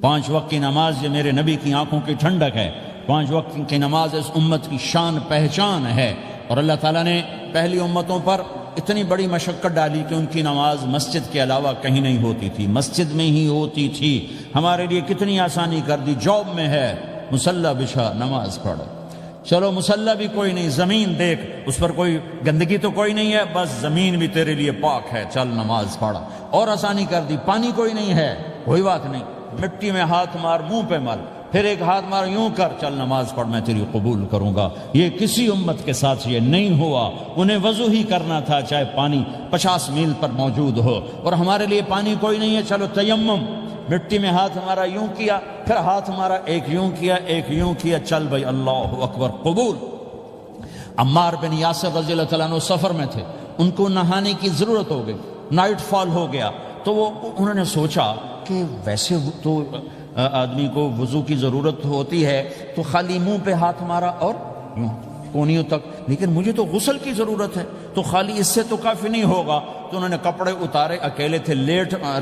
5 وقت کی نماز یہ میرے نبی کی آنکھوں کی ٹھنڈک ہے، 5 وقت کی نماز اس امت کی شان پہچان ہے۔ اور اللہ تعالیٰ نے پہلی امتوں پر اتنی بڑی مشقت ڈالی کہ ان کی نماز مسجد کے علاوہ کہیں نہیں ہوتی تھی، مسجد میں ہی ہوتی تھی۔ ہمارے لیے کتنی آسانی کر دی، جاب میں ہے مصلی بچھا نماز پڑھو، چلو مصلی بھی کوئی نہیں، زمین دیکھ اس پر کوئی گندگی تو کوئی نہیں ہے، بس زمین بھی تیرے لیے پاک ہے، چل نماز پڑھا۔ اور آسانی کر دی، پانی کوئی نہیں ہے، کوئی بات نہیں، مٹی میں ہاتھ مار، منہ پہ مل، پھر ایک ہاتھ مار، یوں کر، چل نماز پڑھ، میں تیری قبول کروں گا۔ یہ کسی امت کے ساتھ یہ نہیں ہوا، انہیں وضو ہی کرنا تھا چاہے پانی 50 میل پر موجود ہو۔ اور ہمارے لیے پانی کوئی نہیں ہے، چلو تیمم، مٹی میں ہاتھ ہمارا یوں کیا، پھر ہاتھ ہمارا ایک یوں کیا، ایک یوں کیا، چل بھائی اللہ اکبر قبول۔ عمار بن یاسر رضی اللہ تعالیٰ عنہ سفر میں تھے، ان کو نہانے کی ضرورت ہو گئی، نائٹ فال ہو گیا، تو انہوں نے سوچا کہ ویسے تو آدمی کو وضو کی ضرورت ہوتی ہے تو خالی منہ پہ ہاتھ مارا اور یوں کونیوں تک، لیکن مجھے تو غسل کی ضرورت ہے، تو خالی اس سے تو کافی نہیں ہوگا۔ تو انہوں نے کپڑے اتارے، اکیلے تھے،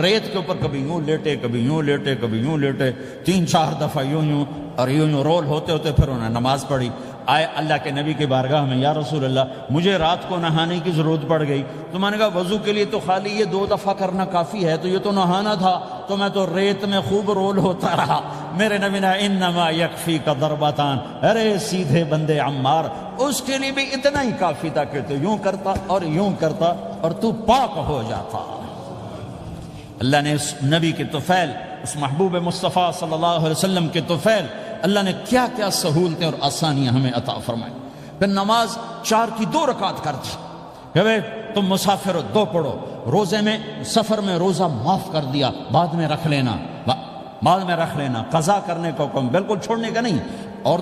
ریت کے اوپر کبھی یوں لیٹے، کبھی یوں لیٹے، کبھی یوں لیٹے، 3-4 دفعہ یوں یوں اور یوں یوں رول ہوتے ہوتے پھر انہوں نے نماز پڑھی۔ آئے اللہ کے نبی کی بارگاہ میں، یا رسول اللہ مجھے رات کو نہانے کی ضرورت پڑ گئی، تو میں نے کہا وضو کے لیے تو خالی یہ 2 دفعہ کرنا کافی ہے، تو یہ تو نہانا تھا، تو میں تو ریت میں خوب رول ہوتا رہا۔ میرے نبی نے انما یکفیک ضربتان، ارے سیدھے بندے عمار، اس کے لیے بھی اتنا ہی کافی تھا کہ تو یوں کرتا اور یوں کرتا اور تو پاک ہو جاتا۔ اللہ نے اس نبی کے طفیل، اس محبوب مصطفیٰ صلی اللہ علیہ وسلم کے طفیل، اللہ نے کیا کیا سہولتیں اور آسانیاں ہمیں عطا فرمائیں۔ پھر نماز 4 کی 2 رکعت کر دی کہ بھئی تم مسافر ہو 2 پڑھو، روزے میں سفر میں روزہ معاف کر دیا، بعد میں رکھ لینا، بعد میں رکھ لینا، قضا کرنے کو حکم، بالکل چھوڑنے کا نہیں۔ اور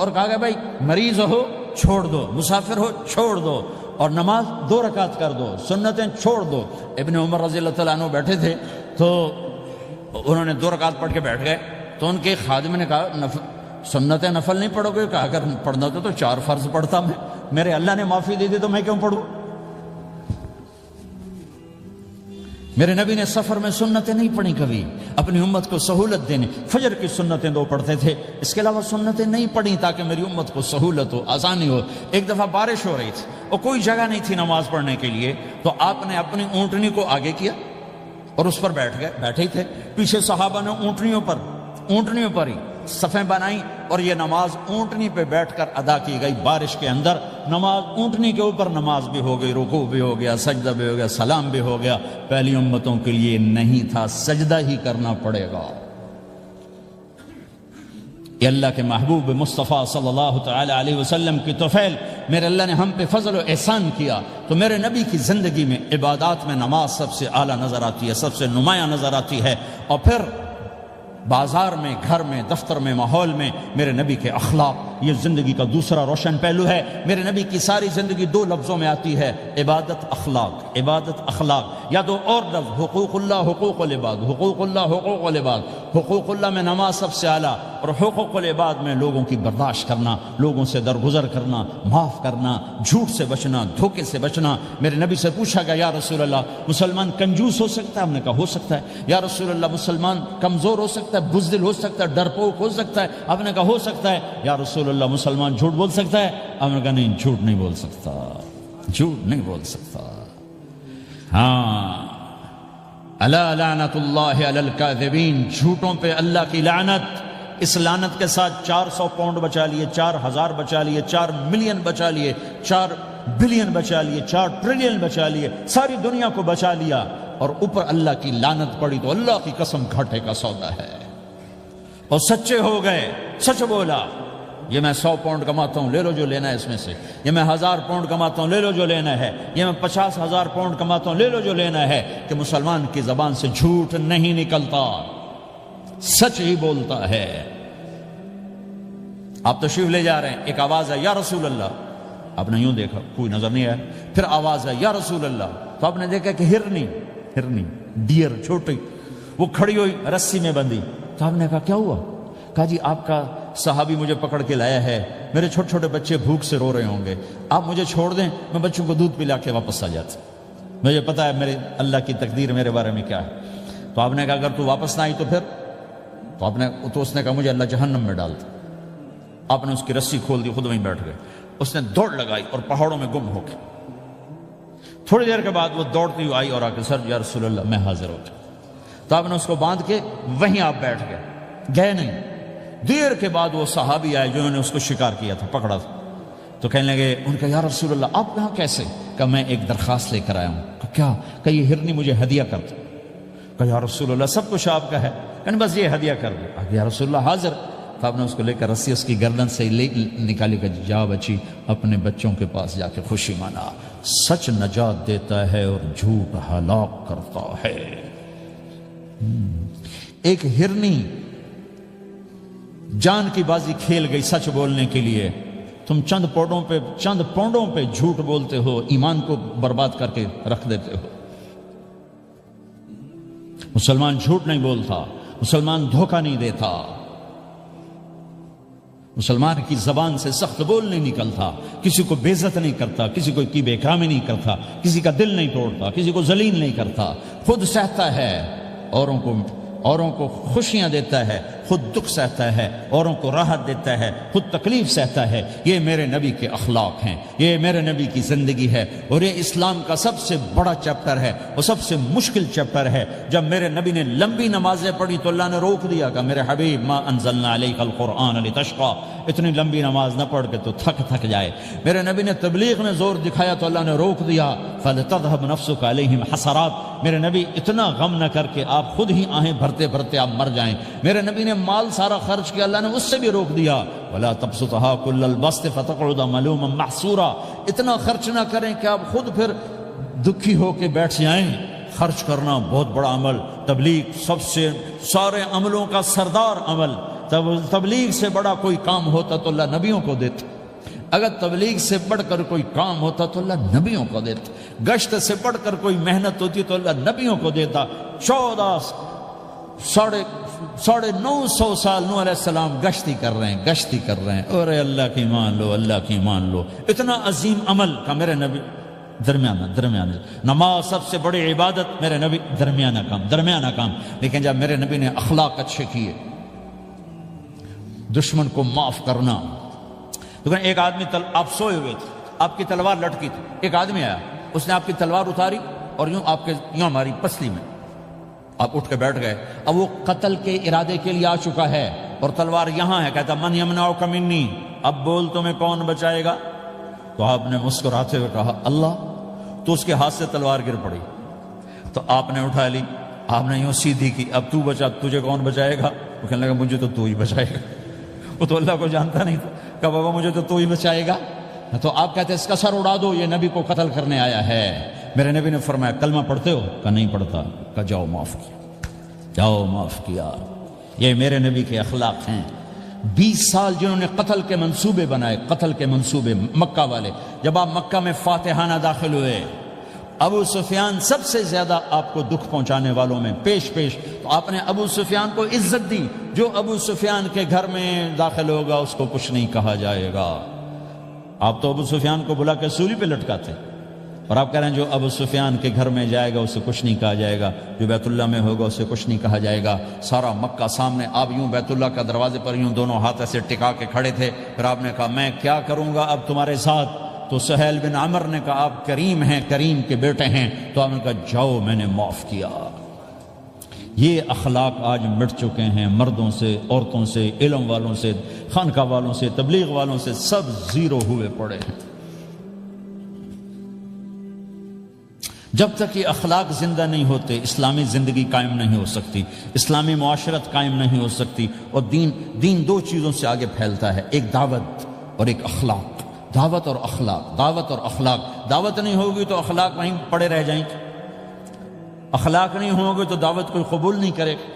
کہا کہ بھائی مریض ہو چھوڑ دو، مسافر ہو چھوڑ دو، اور نماز 2 رکعت کر دو، سنتیں چھوڑ دو۔ ابن عمر رضی اللہ تعالیٰ عنہ بیٹھے تھے تو انہوں نے 2 رکعت پڑھ کے بیٹھ گئے، تو ان کے خادم نے کہا سنتیں نفل نہیں پڑھو گے؟ کہا اگر پڑھنا تو 4 فرض پڑھتا میں، میرے اللہ نے معافی دے دی تو میں کیوں پڑھوں؟ میرے نبی نے سفر میں سنتیں نہیں پڑھی کبھی، اپنی امت کو سہولت دینے، فجر کی سنتیں 2 پڑھتے تھے، اس کے علاوہ سنتیں نہیں پڑھی تاکہ میری امت کو سہولت ہو، آسانی ہو۔ ایک دفعہ بارش ہو رہی تھی اور کوئی جگہ نہیں تھی نماز پڑھنے کے لیے، تو آپ نے اپنی اونٹنی کو آگے کیا اور اس پر بیٹھ گئے، بیٹھے ہی تھے، پیچھے صحابہ نے اونٹنیوں پر ہی صفیں بنائیں، اور یہ نماز اونٹنی پہ بیٹھ کر ادا کی گئی۔ بارش کے اندر نماز اونٹنی کے اوپر نماز بھی ہو گئی، رکوع بھی ہو گیا، سجدہ بھی ہو گیا، سلام بھی ہو گیا۔ پہلی امتوں کے لیے نہیں تھا، سجدہ ہی کرنا پڑے گا۔ یہ اللہ کے محبوب مصطفیٰ صلی اللہ تعالی علیہ وسلم کی طفیل، میرے اللہ نے ہم پہ فضل و احسان کیا، تو میرے نبی کی زندگی میں عبادات میں نماز سب سے اعلیٰ نظر آتی ہے، سب سے نمایاں نظر آتی ہے۔ اور پھر بازار میں، گھر میں، دفتر میں، ماحول میں میرے نبی کے اخلاق، یہ زندگی کا دوسرا روشن پہلو ہے۔ میرے نبی کی ساری زندگی 2 لفظوں میں آتی ہے، عبادت اخلاق، عبادت اخلاق، یا 2 اور لفظ، حقوق اللہ حقوق العباد، حقوق اللہ حقوق العباد۔ حقوق اللہ میں نماز سب سے اعلیٰ، اور حقوق العباد میں لوگوں کی برداشت کرنا، لوگوں سے درگزر کرنا، معاف کرنا، جھوٹ سے بچنا، دھوکے سے بچنا۔ میرے نبی سے پوچھا گیا یا رسول اللہ مسلمان کنجوس ہو سکتا ہے؟ ہم نے کہا ہو سکتا ہے۔ یا رسول اللہ مسلمان کمزور ہو سکتا ہے، بزدل ہو سکتا ہے، ڈرپوک ہو سکتا ہے؟ آپ نے کہا ہو سکتا ہے۔ یا رسول اللہ مسلمان جھوٹ بول سکتا ہے؟ آپ نے کہا نہیں، جھوٹ نہیں بول سکتا، جھوٹ نہیں بول سکتا۔ ہاں، الا لعنت اللہ علی الکاذبین، جھوٹوں پہ اللہ کی لعنت۔ اس لعنت کے ساتھ 400 پاؤنڈ بچا لیے، 4000 بچا لیے، 4 ملین بچا لیے، 4 بلین بچا لیے، 4 ٹریلین بچا لیے، ساری دنیا کو بچا لیا، اور اوپر اللہ کی لعنت پڑی تو اللہ کی قسم گھاٹے کا سودا ہے۔ اور سچے ہو گئے، سچ بولا، یہ میں 100 پاؤنڈ کماتا ہوں، لے لو جو لینا ہے اس میں سے، یہ میں 1000 پاؤنڈ کماتا ہوں، لے لو جو لینا ہے، یہ میں 50,000 پاؤنڈ کماتا ہوں، لے لو جو لینا ہے، کہ مسلمان کی زبان سے جھوٹ نہیں نکلتا، سچ ہی بولتا ہے۔ آپ تشریف لے جا رہے ہیں، ایک آواز ہے یا رسول اللہ، آپ نے یوں دیکھا، کوئی نظر نہیں آیا، پھر آواز ہے یا رسول اللہ، تو آپ نے دیکھا کہ ہرنی ڈیئر چھوٹی وہ کھڑی ہوئی، رسی میں بندھی، تو آپ نے کہا کیا ہوا؟ کہا جی آپ کا صحابی مجھے پکڑ کے لایا ہے، میرے چھوٹے چھوٹے بچے بھوک سے رو رہے ہوں گے، آپ مجھے چھوڑ دیں، میں بچوں کو دودھ پلا کے واپس آ جاتا، مجھے پتا ہے میرے اللہ کی تقدیر میرے بارے میں کیا ہے۔ تو آپ نے کہا اگر تو واپس نہ آئی تو پھر تو اس نے کہا مجھے اللہ جہنم میں ڈال دے۔ آپ نے اس کی رسی کھول دی، خود وہیں بیٹھ گئے۔ اس نے دوڑ لگائی اور پہاڑوں میں گم ہو گئے۔ تھوڑی دیر کے بعد وہ دوڑتی ہوئی آئی اور آ کے سر یا رسول اللہ میں حاضر ہو گیا۔ تو آپ نے اس کو باندھ کے وہیں آپ بیٹھ گئے نہیں۔ دیر کے بعد وہ صحابی آئے جنہوں نے اس کو شکار کیا تھا، پکڑا تھا، تو کہنے لگے ان کا یا رسول اللہ آپ یہاں کیسے؟ کہا میں ایک درخواست لے کر آیا ہوں۔ کہا کیا؟ کہ یہ ہرنی مجھے ہدیہ کر دو۔ کہا یا رسول اللہ سب کچھ آپ کا ہے، کہنے بس یہ ہدیہ کر دو۔ یا رسول اللہ حاضر۔ تو آپ نے اس کو لے کر رسی اس کی گردن سے نکالی کہ جا بچی اپنے بچوں کے پاس جا کے خوشی منا، سچ نجات دیتا ہے اور جھوٹ ہلاک کرتا ہے۔ ایک ہرنی جان کی بازی کھیل گئی سچ بولنے کے لیے، تم چند پونڈوں پہ جھوٹ بولتے ہو، ایمان کو برباد کر کے رکھ دیتے ہو۔ مسلمان جھوٹ نہیں بولتا، مسلمان دھوکہ نہیں دیتا، مسلمان کی زبان سے سخت بول نہیں نکلتا، کسی کو بے عزت نہیں کرتا، کسی کو کی بے اکرامی نہیں کرتا، کسی کا دل نہیں توڑتا، کسی کو ذلیل نہیں کرتا، خود سہتا ہے، اوروں کو خوشیاں دیتا ہے، خود دکھ سہتا ہے، اوروں کو راحت دیتا ہے، خود تکلیف سہتا ہے۔ یہ میرے نبی کے اخلاق ہیں، یہ میرے نبی کی زندگی ہے، اور یہ اسلام کا سب سے بڑا چیپٹر ہے اور سب سے مشکل چیپٹر ہے۔ جب میرے نبی نے لمبی نمازیں پڑھی تو اللہ نے روک دیا کہ میرے حبیب ما انزلنا علیک القرآن لتشقى، اتنی لمبی نماز نہ پڑھ کے تو تھک جائے۔ میرے نبی نے تبلیغ میں زور دکھایا تو اللہ نے روک دیا، فلتذهب نفسک علیہم حسرات، میرے نبی اتنا غم نہ کر کے آپ خود ہی آہیں بھرتے بھرتے آپ مر جائیں۔ میرے نبی نے مال سارا خرچ کیا، اللہ نے اس سے بھی روک دیا، ولا تبسطها كل البسط فتقعد ملوما محسورا، اتنا خرچ نہ کریں کہ آپ خود پھر دکھی ہو کے بیٹھ جائیں۔ خرچ کرنا بہت بڑا عمل، تبلیغ سب سے سارے عملوں کا سردار عمل، تبلیغ سے بڑا کوئی کام ہوتا تو اللہ نبیوں کو دیتا، اگر تبلیغ سے بڑھ کر کوئی کام ہوتا تو اللہ نبیوں کو دیتا، گشت سے بڑھ کر کوئی محنت ہوتی تو اللہ نبیوں کو دیتا۔ 950 سال نوح علیہ السلام گشتی کر رہے ہیں، اور اللہ کی مان لو، اتنا عظیم عمل کا میرے نبی درمیانہ نماز سب سے بڑی عبادت، میرے نبی درمیانہ کام، لیکن جب میرے نبی نے اخلاق اچھے کیے، دشمن کو معاف کرنا۔ تو ایک آدمی آپ سوئے ہوئے تھے، آپ کی تلوار لٹکی تھی، ایک آدمی آیا، اس نے آپ کی تلوار اتاری اور یوں ماری پسلی میں، آپ اٹھ کے بیٹھ گئے۔ اب وہ قتل کے ارادے کے لیے آ چکا ہے اور تلوار یہاں ہے، کہتا من یمنعک منی، اب بول تمہیں کون بچائے گا؟ تو آپ نے مسکراتے ہوئے کہا اللہ، تو اس کے ہاتھ سے تلوار گر پڑی، تو آپ نے اٹھا لی، آپ نے یوں سیدھی کی، اب تو بچا، تجھے کون بچائے گا؟ وہ کہنے لگا مجھے تو ہی بچائے گا، وہ تو اللہ کو جانتا نہیں تھا، کہا بابا مجھے تو ہی بچائے گا۔ تو آپ کہتے ہیں اس کا سر اڑا دو، یہ نبی کو قتل کرنے آیا ہے۔ میرے نبی نے فرمایا کلمہ پڑھتے ہو؟ کہا نہیں پڑھتا۔ کہا جاؤ معاف کیا۔ یہ میرے نبی کے اخلاق ہیں۔ 20 سال جنہوں نے قتل کے منصوبے بنائے، مکہ والے، جب آپ مکہ میں فاتحانہ داخل ہوئے، ابو سفیان سب سے زیادہ آپ کو دکھ پہنچانے والوں میں پیش تو آپ نے ابو سفیان کو عزت دی۔ جو ابو سفیان کے گھر میں داخل ہوگا اس کو کچھ نہیں کہا جائے گا۔ آپ تو ابو سفیان کو بلا کے سولی پہ لٹکاتے، اور آپ کہہ رہے ہیں جو ابو سفیان کے گھر میں جائے گا اسے کچھ نہیں کہا جائے گا، جو بیت اللہ میں ہوگا اسے کچھ نہیں کہا جائے گا۔ سارا مکہ سامنے، آپ یوں بیت اللہ کا دروازے پر یوں دونوں ہاتھ ایسے ٹکا کے کھڑے تھے، پھر آپ نے کہا میں کیا کروں گا اب تمہارے ساتھ؟ تو سہیل بن عمر نے کہا آپ کریم ہیں، کریم کے بیٹے ہیں، تو آپ نے کہا جاؤ میں نے معاف کیا۔ یہ اخلاق آج مٹ چکے ہیں، مردوں سے، عورتوں سے، علم والوں سے، خانقاہ والوں سے، تبلیغ والوں سے، سب زیرو ہوئے پڑے ہیں۔ جب تک یہ اخلاق زندہ نہیں ہوتے اسلامی زندگی قائم نہیں ہو سکتی، اسلامی معاشرت قائم نہیں ہو سکتی، اور دین دو چیزوں سے آگے پھیلتا ہے، ایک دعوت اور ایک اخلاق۔ دعوت اور اخلاق، دعوت نہیں ہوگی تو اخلاق وہیں پڑے رہ جائیں گے، اخلاق نہیں ہوں گے تو دعوت کوئی قبول نہیں کرے گا۔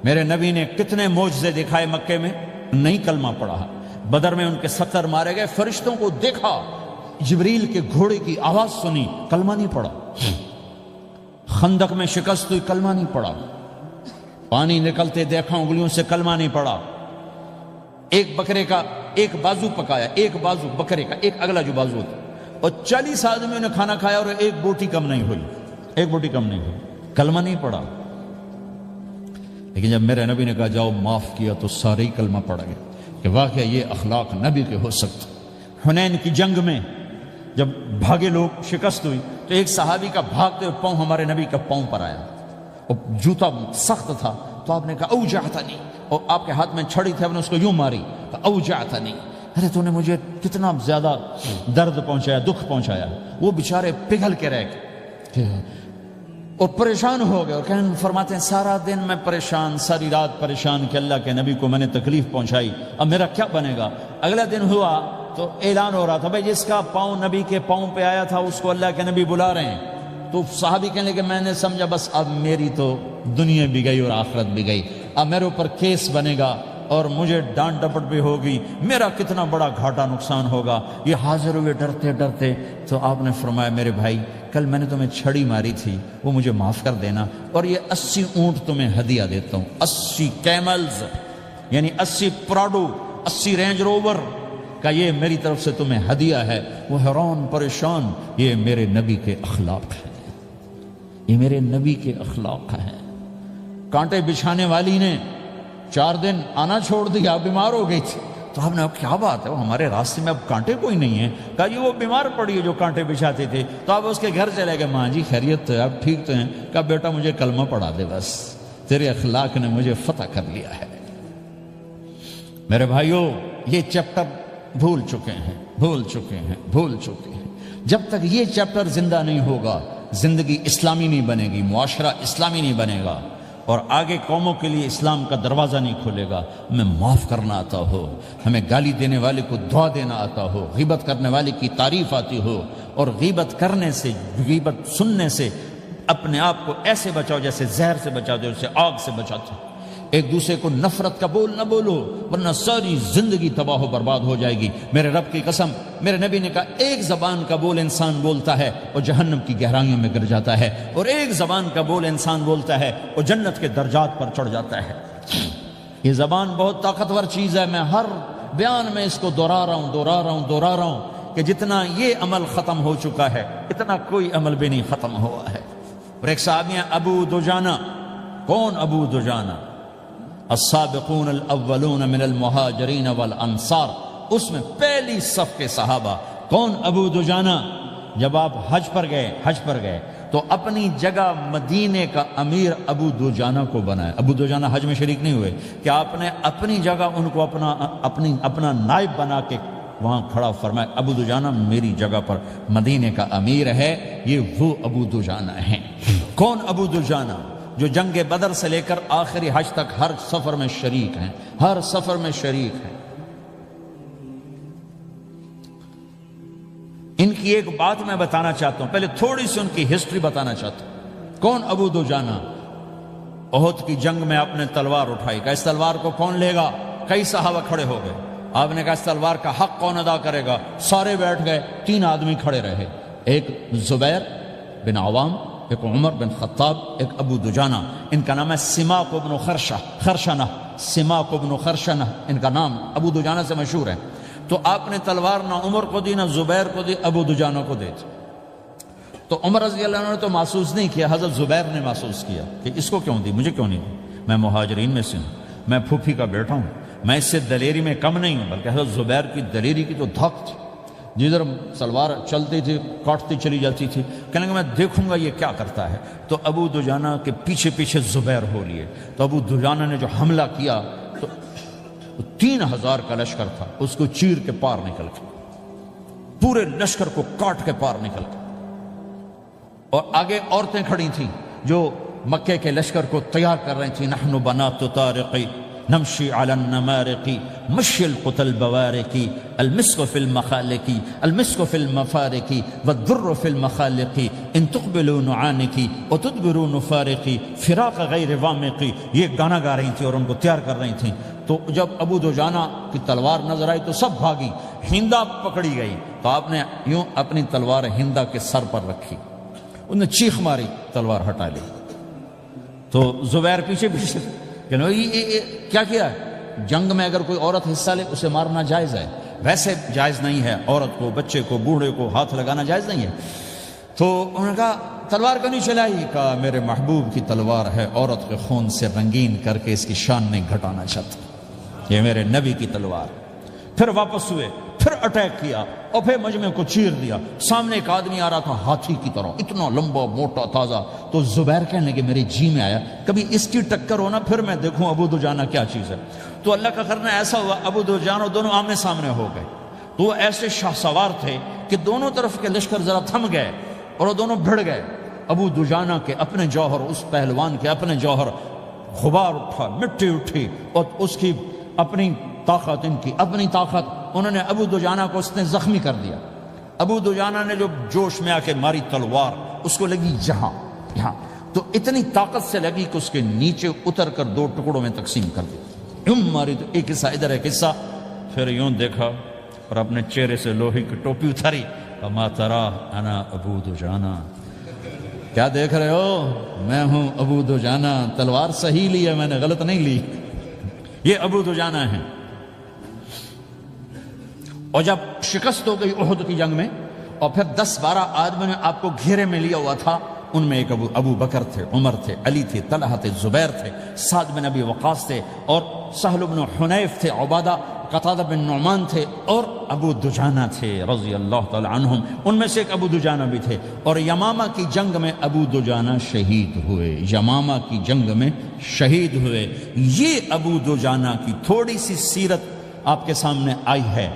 میرے نبی نے کتنے معجزے دکھائے مکے میں، نہیں کلمہ پڑھا۔ بدر میں ان کے 70 مارے گئے، فرشتوں کو دیکھا، جبریل کے گھوڑے کی آواز سنی، کلمہ نہیں پڑھا۔ خندق میں شکست ہوئی، کلمہ نہیں پڑھا۔ پانی نکلتے دیکھا انگلیوں سے، کلمہ نہیں پڑھا۔ ایک بکرے کا ایک بازو پکایا، ایک بازو بکرے کا، ایک اگلا جو بازو ہوتا، اور 40 آدمیوں نے کھانا کھایا اور ایک بوٹی کم نہیں ہوئی، کلمہ نہیں پڑھا۔ لیکن جب میرے نبی نے کہا جاؤ معاف کیا تو سارے ہی کلمہ پڑ گئے کہ واقعہ یہ اخلاق نبی کے ہو سکتے۔ حنین کی جنگ میں جب بھاگے لوگ، شکست ہوئی، تو ایک صحابی کا بھاگتے ہوئے پاؤں ہمارے نبی کا پاؤں پر آیا، اور جوتا سخت تھا، تو آپ نے کہا اوجعتنی، اور آپ کے ہاتھ میں چھڑی تھی، آپ نے اس کو یوں ماری، اوجعتنی، ارے تو نے مجھے کتنا زیادہ درد پہنچایا، دکھ پہنچایا۔ وہ بیچارے پگھل کے رہ گئے اور پریشان ہو گئے، اور فرماتے ہیں سارا دن میں پریشان، ساری رات پریشان کہ اللہ کے نبی کو میں نے تکلیف پہنچائی، اب میرا کیا بنے گا۔ اگلا دن ہوا تو اعلان ہو رہا تھا بھائی جس کا پاؤں نبی کے پاؤں پہ آیا تھا اس کو اللہ کے نبی بلا رہے ہیں۔ تو صحابی کہنے لگے میں نے سمجھا بس اب میری تو دنیا بھی گئی اور آخرت بھی گئی، اب میرے اوپر کیس بنے گا اور مجھے ڈانٹ ڈپٹ بھی ہوگی، میرا کتنا بڑا گھاٹا نقصان ہوگا۔ یہ حاضر ہوئے ڈرتے ڈرتے، تو آپ نے فرمایا میرے بھائی کل میں نے تمہیں چھڑی ماری تھی، وہ مجھے معاف کر دینا، اور یہ 80 اونٹ تمہیں ہدیہ دیتا ہوں، 80 کیملز یعنی 80 پراڈو، 80 رینج روور کا یہ میری طرف سے تمہیں ہدیہ ہے۔ وہ حیران پریشان، یہ میرے نبی کے اخلاق ہیں، یہ میرے نبی کے اخلاق ہیں۔ کانٹے بچھانے والی نے 4 دن آنا چھوڑ دیا، بیمار ہو گئی تھی، تو ہم نے اب کیا بات ہے، وہ ہمارے راستے میں اب کانٹے کوئی نہیں ہیں، کہا جی وہ بیمار پڑی ہے جو کانٹے بچھاتے تھے، تو آپ اس کے گھر چلے گئے، ماں جی خیریت تو ہے، اب ٹھیک تو ہیں، کہا بیٹا مجھے کلمہ پڑھا دے، بس تیرے اخلاق نے مجھے فتح کر لیا ہے۔ میرے بھائیوں یہ چیپٹر بھول چکے ہیں، بھول چکے ہیں، بھول چکے ہیں۔ جب تک یہ چیپٹر زندہ نہیں ہوگا زندگی اسلامی نہیں بنے گی، معاشرہ اسلامی نہیں بنے گا، اور آگے قوموں کے لیے اسلام کا دروازہ نہیں کھلے گا۔ ہمیں معاف کرنا آتا ہو، ہمیں گالی دینے والے کو دعا دینا آتا ہو، غیبت کرنے والے کی تعریف آتی ہو، اور غیبت کرنے سے، غیبت سننے سے اپنے آپ کو ایسے بچاؤ جیسے زہر سے بچاتے ہو، جیسے آگ سے بچاتے ہو۔ ایک دوسرے کو نفرت کا بول نہ بولو ورنہ ساری زندگی تباہ و برباد ہو جائے گی۔ میرے رب کی قسم، میرے نبی نے کہا ایک زبان کا بول انسان بولتا ہے اور جہنم کی گہرائیوں میں گر جاتا ہے، اور ایک زبان کا بول انسان بولتا ہے اور جنت کے درجات پر چڑھ جاتا ہے۔ یہ زبان بہت طاقتور چیز ہے، میں ہر بیان میں اس کو دہرا رہا ہوں کہ جتنا یہ عمل ختم ہو چکا ہے اتنا کوئی عمل بھی نہیں ختم ہوا ہے۔ اور ایک صحابی ہیں ابو دجانہ۔ کون ابو دجانہ؟ السابقون الاولون من المہاجرین والانصار، اس میں پہلی صف کے صحابہ۔ کون ابو دجانہ؟ جب آپ حج پر گئے تو اپنی جگہ مدینے کا امیر ابو دجانہ کو بنایا۔ ابو دجانہ حج میں شریک نہیں ہوئے کہ آپ نے اپنی جگہ ان کو اپنا نائب بنا کے وہاں کھڑا فرمایا ابو دجانہ میری جگہ پر مدینے کا امیر ہے، یہ وہ ابو دجانہ ہیں۔ کون ابو دجانہ؟ جو جنگ بدر سے لے کر آخری حج تک ہر سفر میں شریک ہیں، ہر سفر میں شریک ہیں۔ ان کی ایک بات میں بتانا چاہتا ہوں، پہلے تھوڑی سی ان کی ہسٹری بتانا چاہتا ہوں۔ کون ابو دجانہ؟ احد کی جنگ میں آپ نے تلوار اٹھائی، کہا اس تلوار کو کون لے گا؟ کئی صحابہ کھڑے ہو گئے۔ آپ نے کہا اس تلوار کا حق کون ادا کرے گا؟ سارے بیٹھ گئے، 3 آدمی کھڑے رہے، ایک زبیر بن عوام، ایک عمر بن خطاب، ایک ابو دجانہ۔ ان کا نام ہے سماک بن خرشنہ، سماک بن خرشنہ ان کا نام ابو دجانہ سے مشہور ہے۔ تو آپ نے تلوار نہ عمر کو دی، نہ زبیر کو دی، ابو دجانہ کو دی۔ تو عمر رضی اللہ عنہ نے تو محسوس نہیں کیا، حضرت زبیر نے محسوس کیا کہ اس کو کیوں دی، مجھے کیوں نہیں دی؟ میں مہاجرین میں سے ہوں، میں پھوپھی کا بیٹا ہوں، میں اس سے دلیری میں کم نہیں ہوں۔ بلکہ حضرت زبیر کی دلیری کی تو دھک تھی، جدھر سلوار چلتی تھی کاٹتی چلی جاتی تھی، کہنے لگا میں دیکھوں گا یہ کیا کرتا ہے۔ تو ابو دجانہ کے پیچھے پیچھے زبیر ہو لیے۔ تو ابو دجانہ نے جو حملہ کیا تو 3000 کا لشکر تھا، اس کو چیر کے پار نکل گیا، پورے لشکر کو کاٹ کے پار نکل گیا۔ اور آگے عورتیں کھڑی تھیں جو مکے کے لشکر کو تیار کر رہی تھیں، نحن بنات طارقی نمشی علی النمارقی مشی القتل بوارقی المسک فی المخالقی المسک فی المفارقی والدر فی المخالقی ان تقبلوا نعانقی وتدبروا نفارقی فراق غیر وامقی۔ یہ گانا گا رہی تھیں اور ان کو تیار کر رہی تھیں۔ تو جب ابو دجانہ کی تلوار نظر آئی تو سب بھاگی، ہندا پکڑی گئی، تو آپ نے یوں اپنی تلوار ہندا کے سر پر رکھی، انہوں نے چیخ ماری، تلوار ہٹا لی۔ تو زبیر پیچھے پیچھے کہ کیا کیا ہے؟ جنگ میں اگر کوئی عورت حصہ لے اسے مارنا جائز ہے، ویسے جائز نہیں ہے، عورت کو، بچے کو، بوڑھے کو ہاتھ لگانا جائز نہیں ہے۔ تو انہوں نے کہا تلوار کیوں نہیں چلائی؟ کہا میرے محبوب کی تلوار ہے، عورت کے خون سے رنگین کر کے اس کی شان نہیں گھٹانا چاہتا، یہ میرے نبی کی تلوار۔ پھر واپس ہوئے، پھر اٹیک کیا اور پھر مجمع کو چیر دیا۔ سامنے ایک آدمی آ رہا تھا ہاتھی کی طرح، اتنا لمبا موٹا تازہ، تو زبیر کہنے لگے میرے جی میں آیا کبھی اس کی ٹکر ہونا پھر میں دیکھوں ابو دجانہ کیا چیز ہے۔ تو اللہ کا کرنا ایسا ہوا ابو دجانہ دونوں آمنے سامنے ہو گئے، تو وہ ایسے شاہ سوار تھے کہ دونوں طرف کے لشکر ذرا تھم گئے اور وہ دونوں بھڑ گئے۔ ابو دجانہ کے اپنے جوہر، اس پہلوان کے اپنے جوہر، غبار اٹھا، مٹی اٹھی، اور اس کی اپنی طاقت، ان کی اپنی طاقت، انہوں نے ابو دجانہ کو اس نے زخمی کر دیا۔ ابو دجانہ نے جو جوش میں آ کے ماری تلوار، اس کو لگی یہاں، تو اتنی طاقت سے لگی کہ اس کے نیچے اتر کر 2 ٹکڑوں میں تقسیم کر دی۔ یوں ماری تو ایک حصہ ادھر ایک حصہ، پھر یوں دیکھا اور اپنے چہرے سے لوہے کی ٹوپی اتاری، وما ترى انا ابو دجانہ، کیا دیکھ رہے ہو؟ میں ہوں ابو دجانہ، تلوار صحیح لی ہے میں نے، غلط نہیں لی۔ یہ ابو دجانہ ہیں۔ اور جب شکست ہو گئی احد کی جنگ میں، اور پھر 10-12 آدمیوں نے آپ کو گھیرے میں لیا ہوا تھا، ان میں ایک ابو بکر تھے، عمر تھے، علی تھے، طلحہ تھے، زبیر تھے، سعد بن ابی وقاص تھے، اور سہل بن حنیف تھے، عبادہ قتادہ بن نعمان تھے، اور ابو دجانہ تھے رضی اللہ تعالی عنہم۔ ان میں سے ایک ابو دجانہ بھی تھے، اور یمامہ کی جنگ میں ابو دجانہ شہید ہوئے، یمامہ کی جنگ میں شہید ہوئے۔ یہ ابو دجانہ کی تھوڑی سی سیرت آپ کے سامنے آئی ہے۔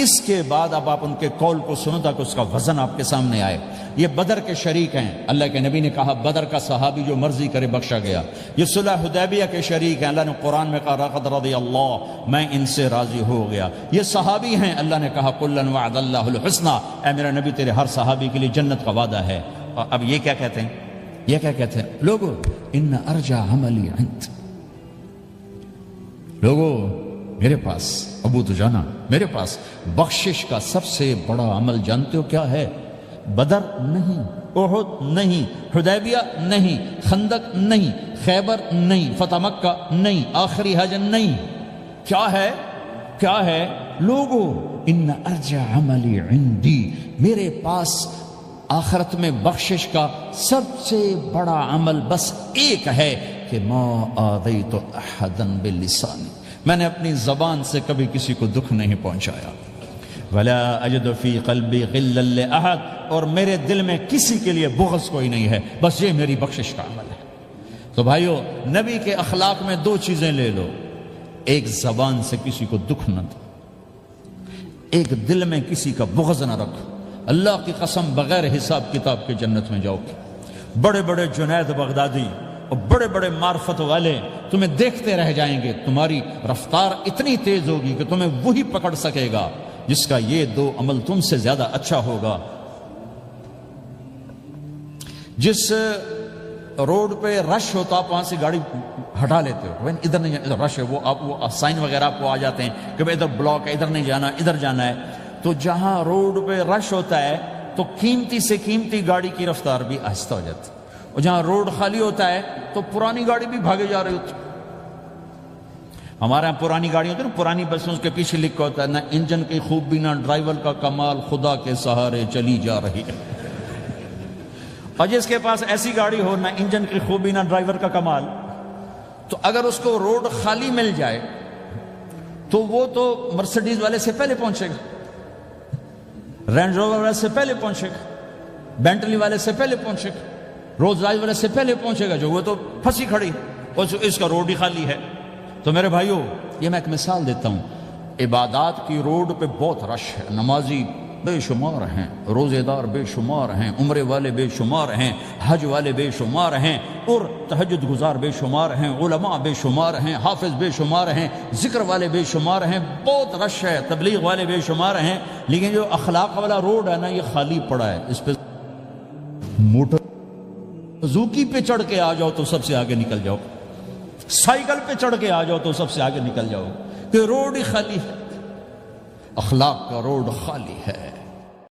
اس کے بعد اب آپ ان کے قول کو سنو تاکہ اس کا وزن آپ کے سامنے آئے۔ یہ بدر کے شریک ہیں، اللہ کے نبی نے کہا بدر کا صحابی جو مرضی کرے بخشا گیا۔ یہ صلح حدیبیہ کے شریک ہیں، اللہ نے قرآن میں کہا لقد رضی اللہ، میں ان سے راضی ہو گیا۔ یہ صحابی ہیں، اللہ نے کہا کلا وعد اللہ الحسنی، اے میرا نبی تیرے ہر صحابی کے لیے جنت کا وعدہ ہے۔ اور اب یہ کیا کہتے ہیں؟ یہ کیا کہتے ہیں لوگو؟ ان ارجع عملی عند، لوگو میرے پاس، ابو دجانہ میرے پاس بخشش کا سب سے بڑا عمل جانتے ہو کیا ہے؟ بدر نہیں، احد نہیں، حدیبیہ نہیں، خندق نہیں، خیبر نہیں، فتح مکہ نہیں، آخری حج نہیں۔ کیا ہے؟ کیا ہے لوگو؟ ان ارجع عملی عندی، میرے پاس آخرت میں بخشش کا سب سے بڑا عمل بس ایک ہے کہ ما آذیت احدا بلسانی، میں نے اپنی زبان سے کبھی کسی کو دکھ نہیں پہنچایا۔ ولا اجد فی قلبی غلا لاحد، اور میرے دل میں کسی کے لیے بغض کوئی نہیں ہے، بس یہ میری بخشش کا عمل ہے۔ تو بھائیو، نبی کے اخلاق میں 2 چیزیں لے لو، ایک زبان سے کسی کو دکھ نہ دو، ایک دل میں کسی کا بغض نہ رکھو۔ اللہ کی قسم بغیر حساب کتاب کے جنت میں جاؤ گے۔ بڑے بڑے جنید بغدادی اور بڑے بڑے معرفت والے تمہیں دیکھتے رہ جائیں گے، تمہاری رفتار اتنی تیز ہوگی کہ تمہیں وہی پکڑ سکے گا جس کا یہ 2 عمل تم سے زیادہ اچھا ہوگا۔ جس روڈ پہ رش ہوتا آپ وہاں سے گاڑی ہٹا لیتے ہو، ادھر نہیں جانا، ادھر رش ہے، وہ سائن وغیرہ آپ کو آ جاتے ہیں کہ ادھر بلاک ہے، ادھر نہیں جانا، ادھر جانا ہے۔ تو جہاں روڈ پہ رش ہوتا ہے تو قیمتی سے قیمتی گاڑی کی رفتار بھی آہستہ ہو جاتی ہے، اور جہاں روڈ خالی ہوتا ہے تو پرانی گاڑی بھی بھاگے جا رہی ہوتی ہے۔ ہمارے یہاں پرانی گاڑی ہوتی ہے نا، پرانی بسوں کے پیچھے لکھا ہوتا ہے نہ انجن کی خوبی نہ ڈرائیور کا کمال، خدا کے سہارے چلی جا رہی ہے۔ اور جس کے پاس ایسی گاڑی ہو، نہ انجن کی خوبی نہ ڈرائیور کا کمال، تو اگر اس کو روڈ خالی مل جائے تو وہ تو مرسیڈیز والے سے پہلے پہنچے گا، رینج روور والے سے پہلے پہنچے گا، بینٹلی والے سے پہلے پہنچے گا، رولز رائس والے سے پہلے پہنچے گا، جو وہ تو پھنسی کھڑی اور اس کا روڈ ہی خالی ہے۔ تو میرے بھائیو، یہ میں ایک مثال دیتا ہوں، عبادات کی روڈ پہ بہت رش ہے، نمازی بے شمار ہیں، روزے دار بے شمار ہیں، عمرے والے بے شمار ہیں، حج والے بے شمار ہیں، اور تہجد گزار بے شمار ہیں، علماء بے شمار ہیں، حافظ بے شمار ہیں، ذکر والے بے شمار ہیں، بہت رش ہے، تبلیغ والے بے شمار ہیں، لیکن جو اخلاق والا روڈ ہے نا، یہ خالی پڑا ہے۔ اس پہ موٹر زوکی پہ چڑھ کے آ جاؤ تو سب سے آگے نکل جاؤ، سائیکل پہ چڑھ کے آ جاؤ تو سب سے آگے نکل جاؤ، کہ روڈ ہی خالی ہے، اخلاق کا روڈ خالی ہے۔